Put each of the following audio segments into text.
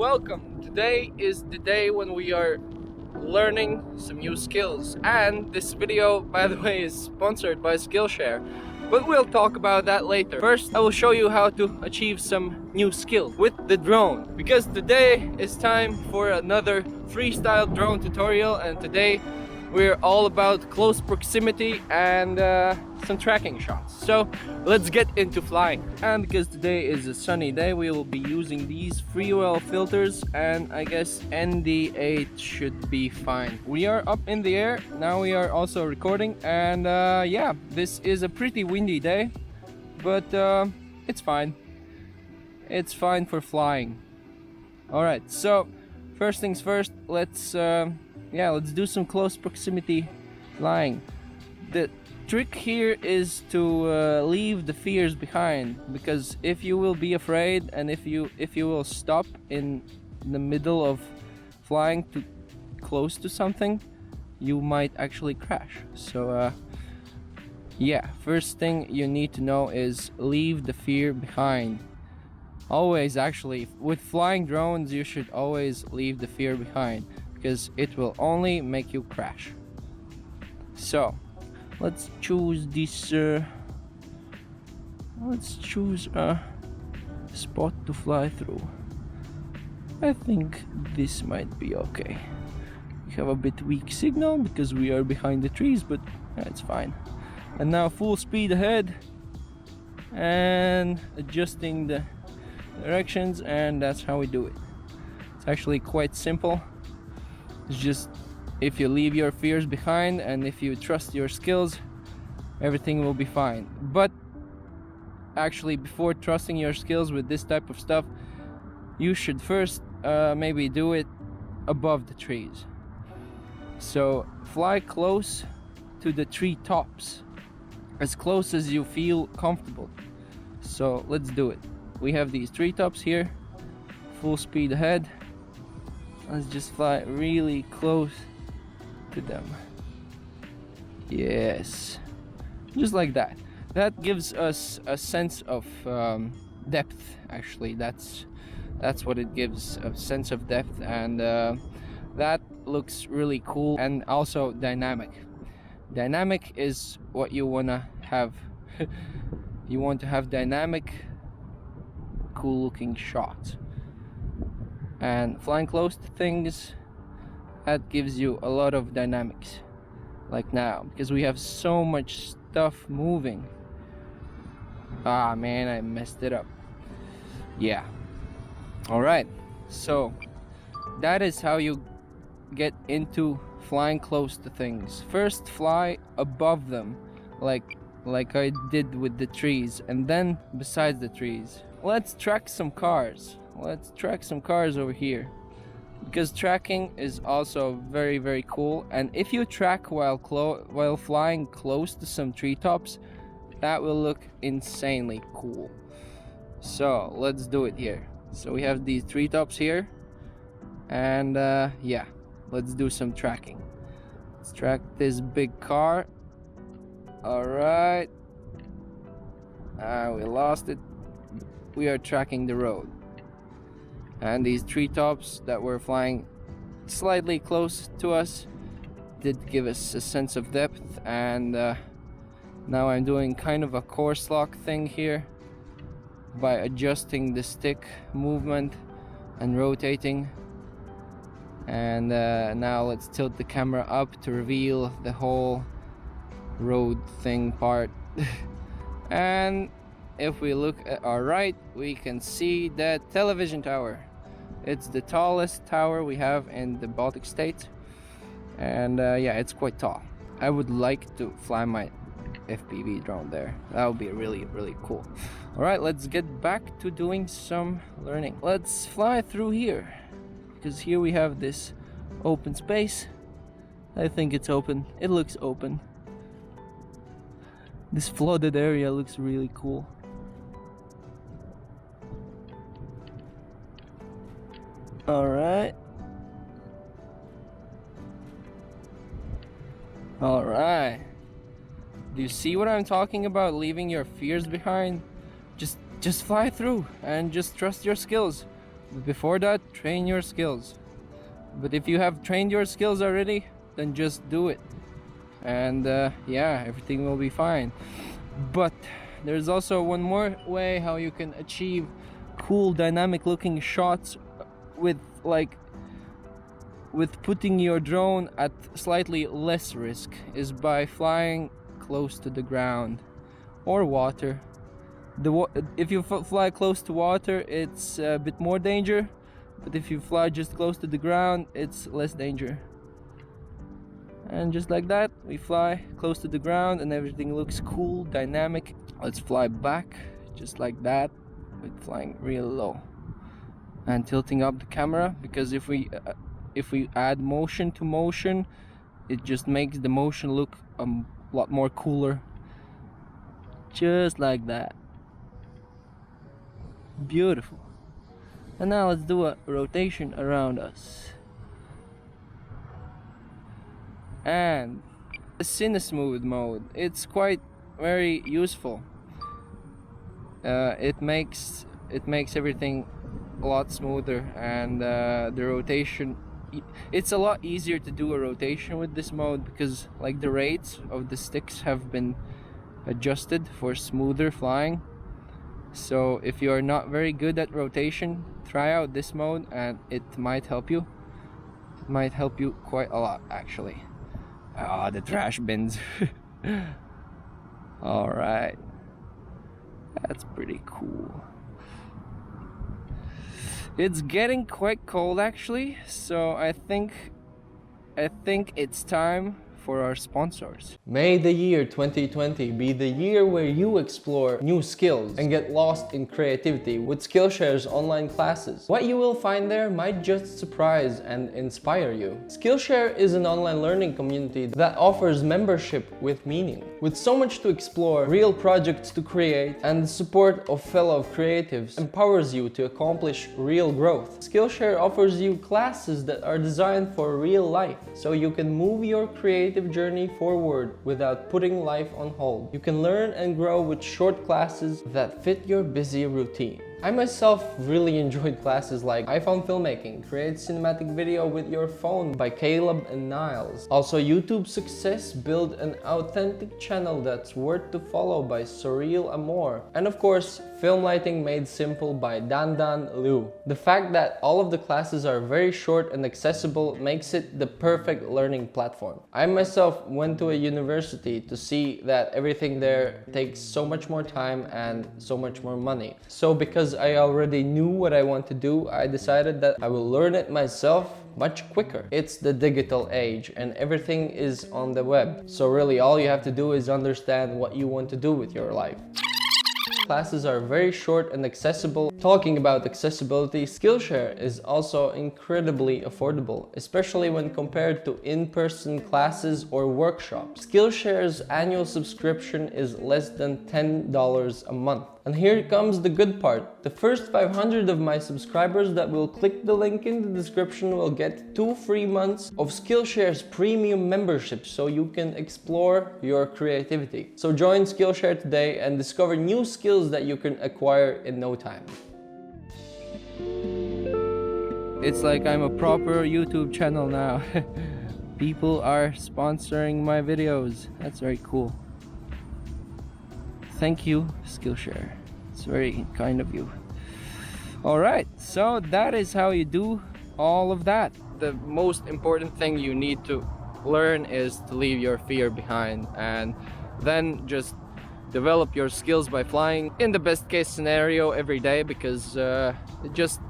welcome. Today is the day when we are learning some new skills, and this video, by the way, is sponsored by Skillshare, but we'll talk about that later. First, I will show you how to achieve some new skill with the drone, because today is time for another freestyle drone tutorial, and today we're all about close proximity and some tracking shots. So let's get into flying. And because today is a sunny day, we will be using these freewheel filters, and I guess ND8 should be fine. We are up in the air now. We are also recording, and yeah, this is a pretty windy day, but it's fine. It's fine for flying. All right, so first things first, let's do some close proximity flying. The trick here is to leave the fears behind, because if you will be afraid and if you will stop in the middle of flying too close to something, you might actually crash. So yeah, first thing you need to know is leave the fear behind. Always, actually, with flying drones, you should always leave the fear behind, because it will only make you crash. So let's choose this let's choose a spot to fly through. I think this might be okay. We have a bit weak signal because we are behind the trees, but it's fine. And now full speed ahead and adjusting the directions, and that's how we do it. It's actually quite simple. It's just, if you leave your fears behind and if you trust your skills, everything will be fine. But actually, before trusting your skills with this type of stuff, you should first maybe do it above the trees. So fly close to the tree tops, as close as you feel comfortable. So let's do it. We have these treetops here, full speed ahead. Let's just fly really close to them. Yes, just like that. That gives us a sense of depth. Actually, that's what it gives, a sense of depth, and that looks really cool, and also dynamic. Dynamic is what you wanna have. You want to have dynamic, cool looking shots. And flying close to things, that gives you a lot of dynamics, like now, because we have so much stuff moving. Ah man, I messed it up. Yeah. All right, so that is how you get into flying close to things. First, fly above them, like I did with the trees, and then besides the trees. Let's track some cars. Let's track some cars over here, because tracking is also very, very cool. And if you track while flying close to some treetops, that will look insanely cool. So let's do it here. So we have these treetops here, and yeah, let's do some tracking. Let's track this big car. All right, we lost it. We are tracking the road. And these treetops that were flying slightly close to us did give us a sense of depth. And now I'm doing kind of a course lock thing here by adjusting the stick movement and rotating. And now let's tilt the camera up to reveal the whole road thing part. And if we look at our right, we can see the television tower. It's the tallest tower we have in the Baltic states, and yeah, it's quite tall. I would like to fly my FPV drone there. That would be really, really cool. All right, let's get back to doing some learning. Let's fly through here, because here we have this open space. I think it's open. It looks open. This flooded area looks really cool. Alright. Alright. Do you see what I'm talking about? Leaving your fears behind? Just fly through and just trust your skills. But before that, train your skills. But if you have trained your skills already, then just do it. And yeah, everything will be fine. But there's also one more way how you can achieve cool dynamic looking shots with putting your drone at slightly less risk, is by flying close to the ground or water. If you fly close to water, it's a bit more danger, but if you fly just close to the ground, it's less danger. And just like that, we fly close to the ground and everything looks cool, dynamic. Let's fly back just like that, with flying real low and tilting up the camera, because if we add motion to motion, it just makes the motion look a lot more cooler. Just like that. Beautiful. And now let's do a rotation around us. And the Cinesmooth mode, it's quite very useful. It makes everything a lot smoother, and the rotation, it's a lot easier to do a rotation with this mode, because like the rates of the sticks have been adjusted for smoother flying. So if you're not very good at rotation, try out this mode and it might help you. It might help you quite a lot, actually. Ah, the trash bins. All right, that's pretty cool. It's getting quite cold actually, so I think it's time for our sponsors. May the year 2020 be the year where you explore new skills and get lost in creativity with Skillshare's online classes. What you will find there might just surprise and inspire you. Skillshare is an online learning community that offers membership with meaning. With so much to explore, real projects to create, and the support of fellow creatives empowers you to accomplish real growth. Skillshare offers you classes that are designed for real life, so you can move your creative journey forward without putting life on hold. You can learn and grow with short classes that fit your busy routine. I myself really enjoyed classes like iPhone filmmaking, create cinematic video with your phone by Caleb and Niles. Also YouTube success, build an authentic channel that's worth to follow by Surreal Amor. And of course, film lighting made simple by Dan Liu. The fact that all of the classes are very short and accessible makes it the perfect learning platform. I myself went to a university to see that everything there takes so much more time and so much more money. So because I already knew what I want to do, I decided that I will learn it myself much quicker. It's the digital age and everything is on the web. So really all you have to do is understand what you want to do with your life. Classes are very short and accessible. Talking about accessibility, Skillshare is also incredibly affordable, especially when compared to in-person classes or workshops. Skillshare's annual subscription is less than $10 a month. And here comes the good part. The first 500 of my subscribers that will click the link in the description will get 2 free months of Skillshare's premium membership, so you can explore your creativity. So join Skillshare today and discover new skills that you can acquire in no time. It's like I'm a proper YouTube channel now. People are sponsoring my videos. That's very cool. Thank you, Skillshare. It's very kind of you. Alright, so that is how you do all of that. The most important thing you need to learn is to leave your fear behind, and then just develop your skills by flying in the best case scenario every day, because it just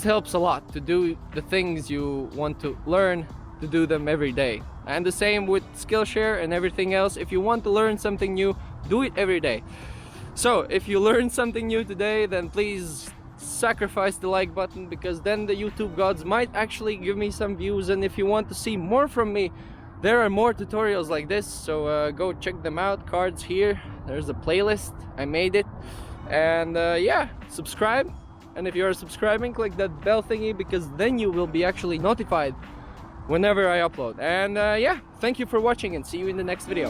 helps a lot to do the things you want to learn, to do them every day. And the same with Skillshare and everything else. If you want to learn something new, do it every day. So if you learned something new today, then please sacrifice the like button, because then the YouTube gods might actually give me some views. And if you want to see more from me, there are more tutorials like this, so go check them out. Cards here, there's a playlist, I made it. And yeah, subscribe. And if you're subscribing, click that bell thingy, because then you will be actually notified whenever I upload. And yeah, thank you for watching and see you in the next video.